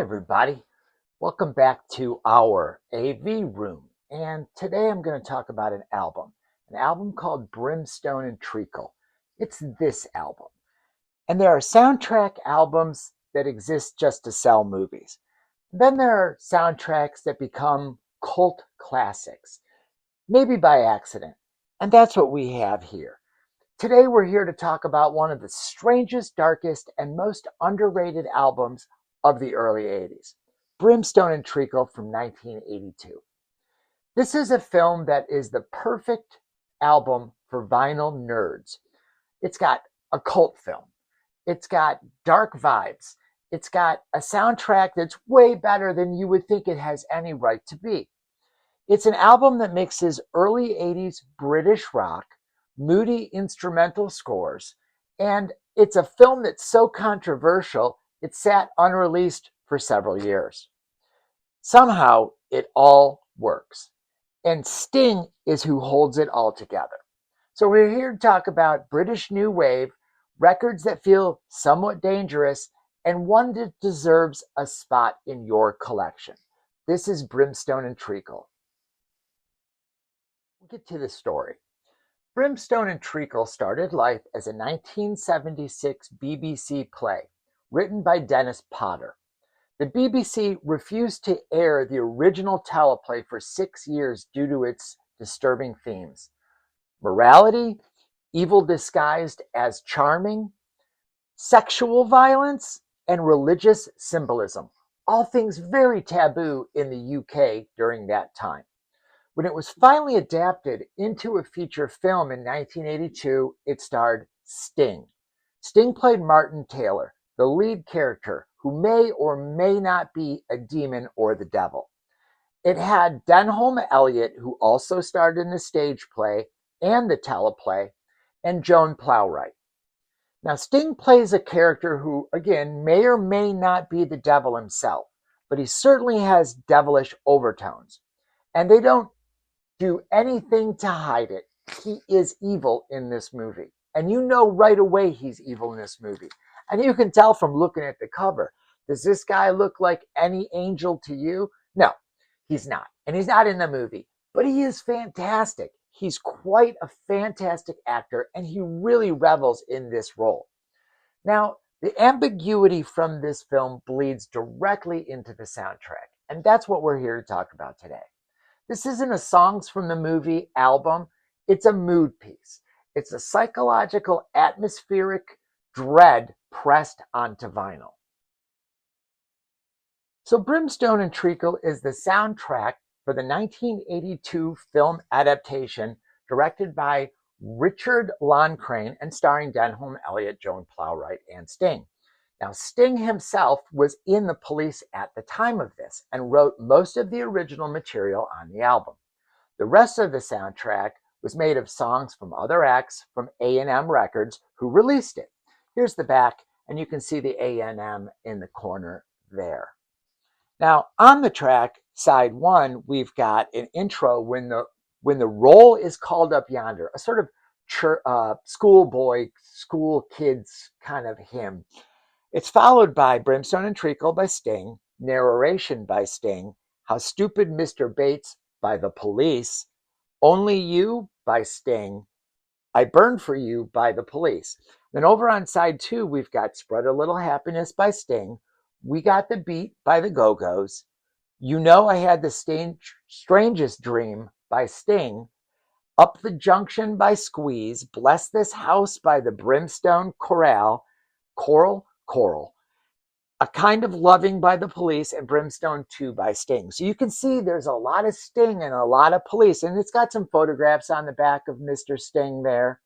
Hi, everybody. Welcome back to our AV room. And today I'm going to talk about an album called Brimstone Treacle. It's this album. And there are soundtrack albums that exist just to sell movies. Then there are soundtracks that become cult classics, maybe by accident. And that's what we have here. Today we're here to talk about one of the strangest, darkest, and most underrated albums of the early 80s, Brimstone Treacle from 1982. This is a film that is the perfect album for vinyl nerds. It's got a cult film. It's got dark vibes. It's got a soundtrack that's way better than you would think it has any right to be. It's an album that mixes early 80s British rock, moody instrumental scores, and it's a film that's so controversial it sat unreleased for several years. Somehow it all works, and Sting is who holds it all together. So we're here to talk about British New Wave, records that feel somewhat dangerous, and one that deserves a spot in your collection. This is Brimstone Treacle. We'll get to the story. Brimstone Treacle started life as a 1976 BBC play written by Dennis Potter. The BBC refused to air the original teleplay for 6 years due to its disturbing themes: morality, evil disguised as charming, sexual violence, and religious symbolism, all things very taboo in the UK during that time. When it was finally adapted into a feature film in 1982, it starred Sting. Sting played Martin Taylor, the lead character, who may or may not be a demon or the devil. It had Denholm Elliott, who also starred in the stage play and the teleplay, and Joan Plowright. Now, Sting plays a character who, again, may or may not be the devil himself, but he certainly has devilish overtones. And they don't do anything to hide it. He is evil in this movie. And you know right away he's evil in this movie. And you can tell from looking at the cover. Does this guy look like any angel to you? No, he's not. And he's not in the movie. But he is fantastic. He's quite a fantastic actor, and he really revels in this role. Now, the ambiguity from this film bleeds directly into the soundtrack. And that's what we're here to talk about today. This isn't a songs from the movie album. It's a mood piece. It's a psychological, atmospheric dread pressed onto vinyl. So Brimstone Treacle is the soundtrack for the 1982 film adaptation directed by Richard Loncraine and starring Denholm Elliott, Joan Plowright, and Sting. Now, Sting himself was in the Police at the time of this and wrote most of the original material on the album. The rest of the soundtrack was made of songs from other acts from A&M Records who released it. Here's the back, and you can see the A&M in the corner there. Now, on the track, side one, we've got an intro when the roll is called up yonder, a sort of schoolboy, school kids kind of hymn. It's followed by Brimstone Treacle by Sting, narration by Sting, How Stupid Mr. Bates by the Police, Only You by Sting, I Burn for You by the Police. Then over on side two, we've got Spread a Little Happiness by Sting, We Got the Beat by the Go-Go's, You Know I Had the Strangest Dream by Sting, Up the Junction by Squeeze, Bless This House by the Brimstone Choral, A Kind of Loving by the Police, and Brimstone 2 by Sting. So you can see there's a lot of Sting and a lot of Police, and it's got some photographs on the back of Mr. Sting there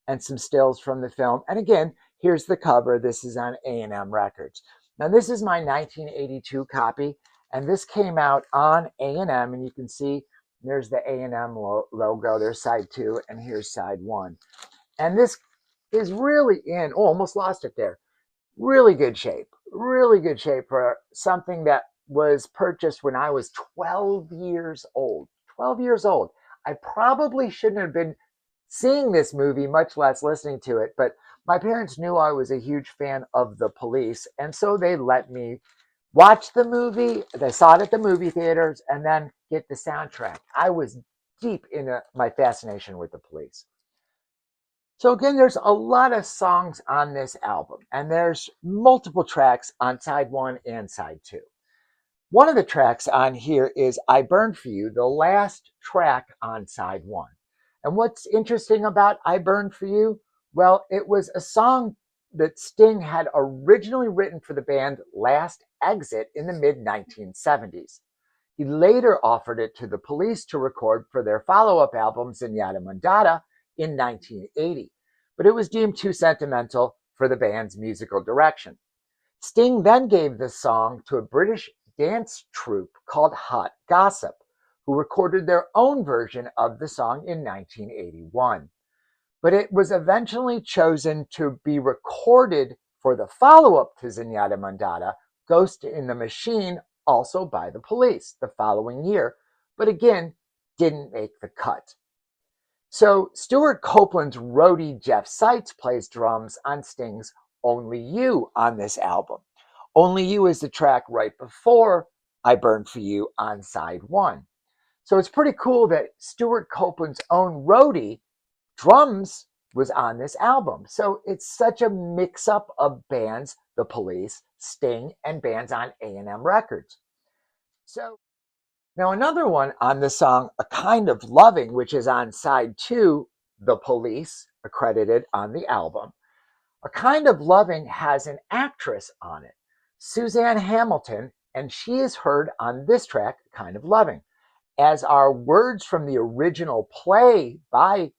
and some stills from the film. And again, here's the cover. This is on A&M Records. Now, this is my 1982 copy, and this came out on A&M, and you can see there's the A&M logo. There's side 2, and here's side 1. And this is really in, almost lost it there. Really good shape for something that was purchased when I was 12 years old. 12 years old. I probably shouldn't have been seeing this movie, much less listening to it, but my parents knew I was a huge fan of the Police, and so they let me watch the movie. I saw it at the movie theaters and then get the soundtrack. I was deep into my fascination with the Police. So again, there's a lot of songs on this album, and there's multiple tracks on side one and side two. One of the tracks on here is I Burned For You, the last track on side one. And what's interesting about I Burned For You? Well, it was a song that Sting had originally written for the band Last Exit in the mid 1970s. He later offered it to the Police to record for their follow-up album Zenyatta Mondatta in 1980, but it was deemed too sentimental for the band's musical direction. Sting then gave the song to a British dance troupe called Hot Gossip, who recorded their own version of the song in 1981. But it was eventually chosen to be recorded for the follow-up to Zenyatta Mondatta, Ghost in the Machine, also by the Police the following year, but again, didn't make the cut. So Stuart Copeland's roadie Jeff Seitz plays drums on Sting's Only You on this album. Only You is the track right before I Burned For You on side one. So it's pretty cool that Stuart Copeland's own roadie drums was on this album. So it's such a mix-up of bands, the Police, Sting, and bands on A&M Records. So now another one on the song A Kind of Loving, which is on side two, the Police, accredited on the album. A Kind of Loving has an actress on it, Suzanne Hamilton, and she is heard on this track, A Kind of Loving, as are words from the original play by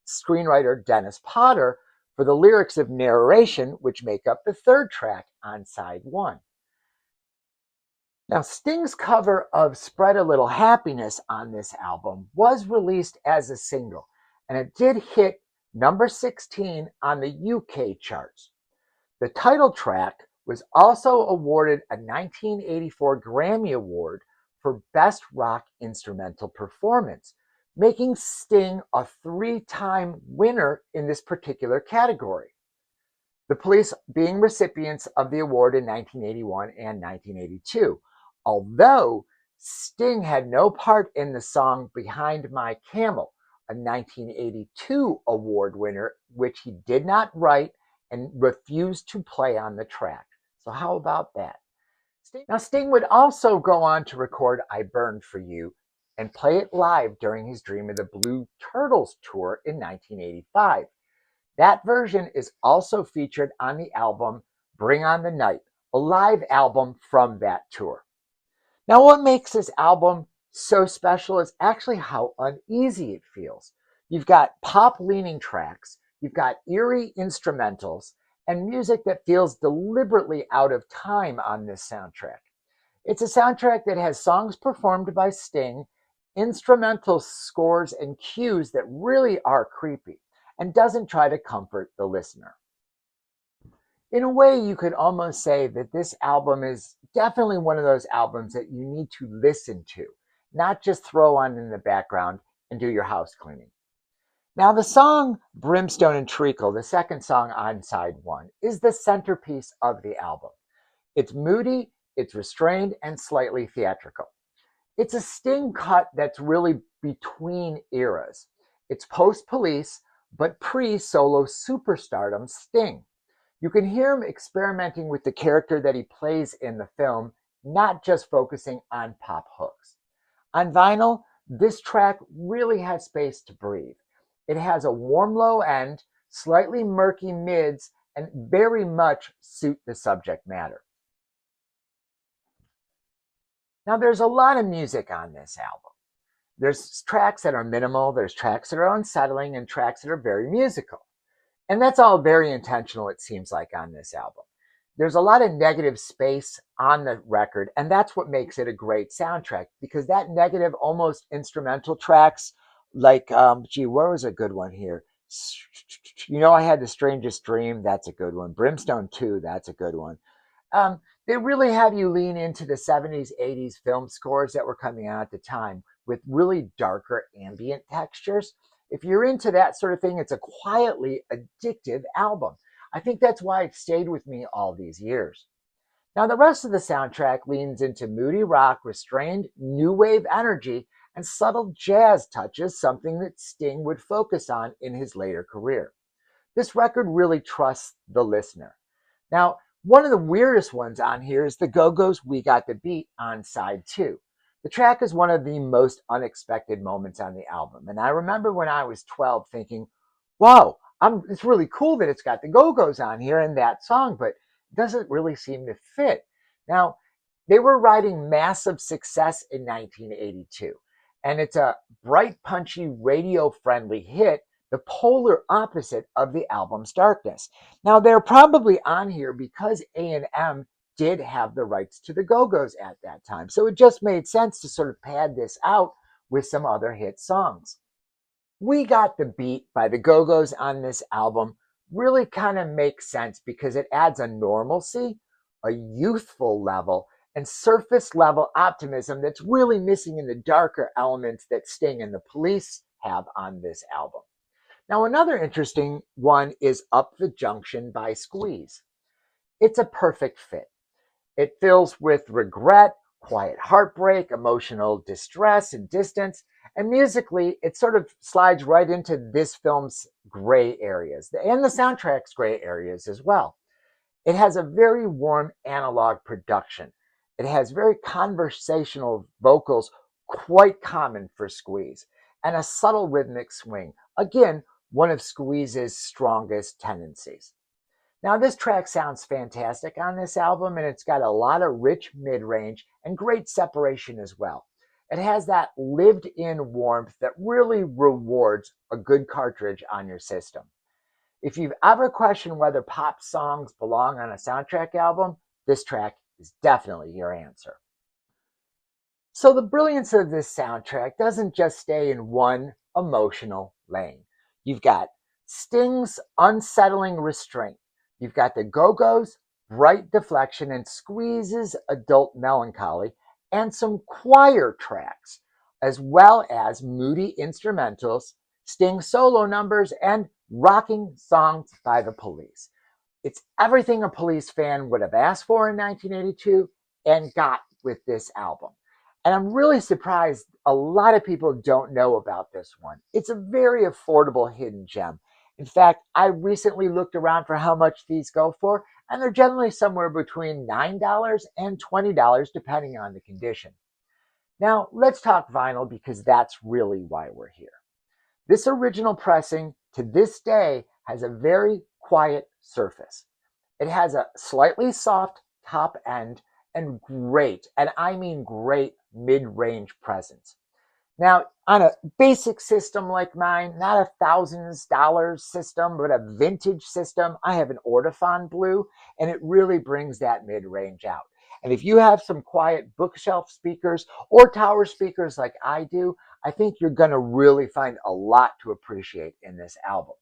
screenwriter Dennis Potter for the lyrics of Narration, which make up the third track on side one. Now, Sting's cover of Spread a Little Happiness on this album was released as a single, and it did hit number 16 on the UK charts. The title track was also awarded a 1984 Grammy Award for Best Rock Instrumental Performance, making Sting a three-time winner in this particular category. The Police being recipients of the award in 1981 and 1982, although Sting had no part in the song Behind My Camel, a 1982 award winner, which he did not write and refused to play on the track. So how about that? Now, Sting would also go on to record I Burned For You and play it live during his Dream of the Blue Turtles tour in 1985. That version is also featured on the album Bring On the Night, a live album from that tour. Now, what makes this album so special is actually how uneasy it feels. You've got pop-leaning tracks, you've got eerie instrumentals, and music that feels deliberately out of time on this soundtrack. It's a soundtrack that has songs performed by Sting, instrumental scores and cues that really are creepy, and doesn't try to comfort the listener. In a way, you could almost say that this album is definitely one of those albums that you need to listen to, not just throw on in the background and do your house cleaning. Now, the song Brimstone Treacle, the second song on side one, is the centerpiece of the album. It's moody, it's restrained, and slightly theatrical. It's a Sting cut that's really between eras. It's post-Police, but pre-solo superstardom Sting. You can hear him experimenting with the character that he plays in the film, not just focusing on pop hooks. On vinyl, this track really has space to breathe. It has a warm low end, slightly murky mids, and very much suit the subject matter. Now, there's a lot of music on this album. There's tracks that are minimal, there's tracks that are unsettling, and tracks that are very musical. And that's all very intentional, it seems like, on this album. There's a lot of negative space on the record, and that's what makes it a great soundtrack, because that negative, almost instrumental tracks, like, where was a good one here? You know, I Had the Strangest Dream, that's a good one. Brimstone 2, that's a good one. They really have you lean into the 70s, 80s film scores that were coming out at the time with really darker ambient textures. If you're into that sort of thing, it's a quietly addictive album. I think that's why it stayed with me all these years. Now, the rest of the soundtrack leans into moody rock, restrained new wave energy, and subtle jazz touches, something that Sting would focus on in his later career. This record really trusts the listener. Now, one of the weirdest ones on here is the Go-Go's We Got the Beat on side 2. The track is one of the most unexpected moments on the album. And I remember when I was 12 thinking, wow, it's really cool that it's got the Go-Go's on here and that song, but it doesn't really seem to fit. Now, they were riding massive success in 1982, and it's a bright, punchy, radio-friendly hit, the polar opposite of the album's darkness. Now, they're probably on here because A&M did have the rights to the Go-Go's at that time. So it just made sense to sort of pad this out with some other hit songs. We Got the Beat by the Go-Go's on this album really kind of makes sense because it adds a normalcy, a youthful level, and surface level optimism that's really missing in the darker elements that Sting and the Police have on this album. Now, another interesting one is Up the Junction by Squeeze. It's a perfect fit. It fills with regret, quiet heartbreak, emotional distress and distance, and musically, it sort of slides right into this film's gray areas, and the soundtrack's gray areas as well. It has a very warm analog production. It has very conversational vocals, quite common for Squeeze, and a subtle rhythmic swing. Again, one of Squeeze's strongest tendencies. Now, this track sounds fantastic on this album, and it's got a lot of rich mid-range and great separation as well. It has that lived-in warmth that really rewards a good cartridge on your system. If you've ever questioned whether pop songs belong on a soundtrack album, this track is definitely your answer. So the brilliance of this soundtrack doesn't just stay in one emotional lane. You've got Sting's unsettling restraint. You've got the Go-Go's bright deflection and Squeeze's adult melancholy, and some choir tracks, as well as moody instrumentals, Sting solo numbers, and rocking songs by the Police. It's everything a Police fan would have asked for in 1982 and got with this album. And I'm really surprised a lot of people don't know about this one. It's a very affordable hidden gem. In fact, I recently looked around for how much these go for, and they're generally somewhere between $9 and $20, depending on the condition. Now, let's talk vinyl because that's really why we're here. This original pressing, to this day, has a very quiet surface. It has a slightly soft top end and great, and I mean great, mid-range presence. Now, on a basic system like mine, not a $1000s system, but a vintage system, I have an Ortophon Blue, and it really brings that mid-range out. And if you have some quiet bookshelf speakers or tower speakers like I do, I think you're going to really find a lot to appreciate in this album.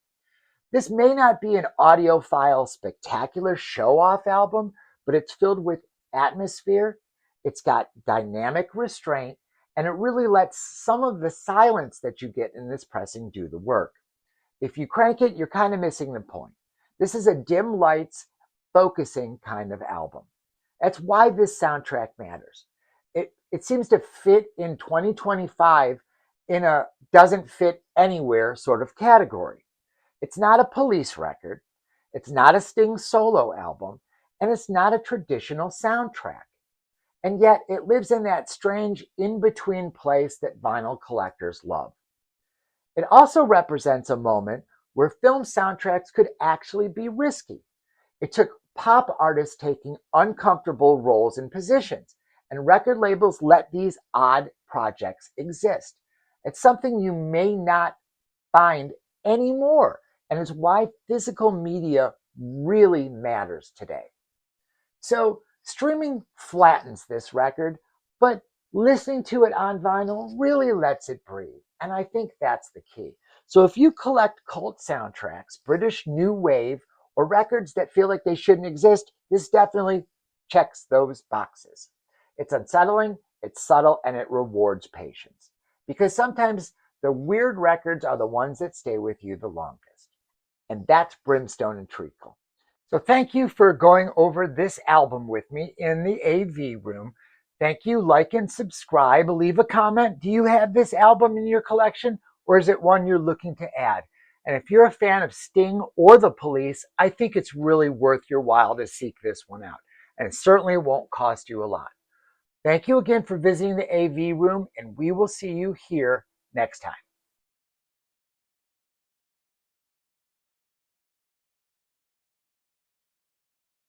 This may not be an audiophile spectacular show-off album, but it's filled with atmosphere, it's got dynamic restraint, and it really lets some of the silence that you get in this pressing do the work. If you crank it, you're kind of missing the point. This is a dim lights, focusing kind of album. That's why this soundtrack matters. It seems to fit in 2025 in a doesn't fit anywhere sort of category. It's not a Police record, it's not a Sting solo album, and it's not a traditional soundtrack. And yet it lives in that strange in-between place that vinyl collectors love. It also represents a moment where film soundtracks could actually be risky. It took pop artists taking uncomfortable roles and positions, and record labels let these odd projects exist. It's something you may not find anymore, and it's why physical media really matters today. So streaming flattens this record, but listening to it on vinyl really lets it breathe. And I think that's the key. So if you collect cult soundtracks, British new wave, or records that feel like they shouldn't exist, this definitely checks those boxes. It's unsettling, it's subtle, and it rewards patience. Because sometimes the weird records are the ones that stay with you the longest. And that's Brimstone and Treacle. So thank you for going over this album with me in the AV room. Thank you. Like and subscribe. Leave a comment. Do you have this album in your collection, or is it one you're looking to add? And if you're a fan of Sting or the Police, I think it's really worth your while to seek this one out. And it certainly won't cost you a lot. Thank you again for visiting the AV room, and we will see you here next time.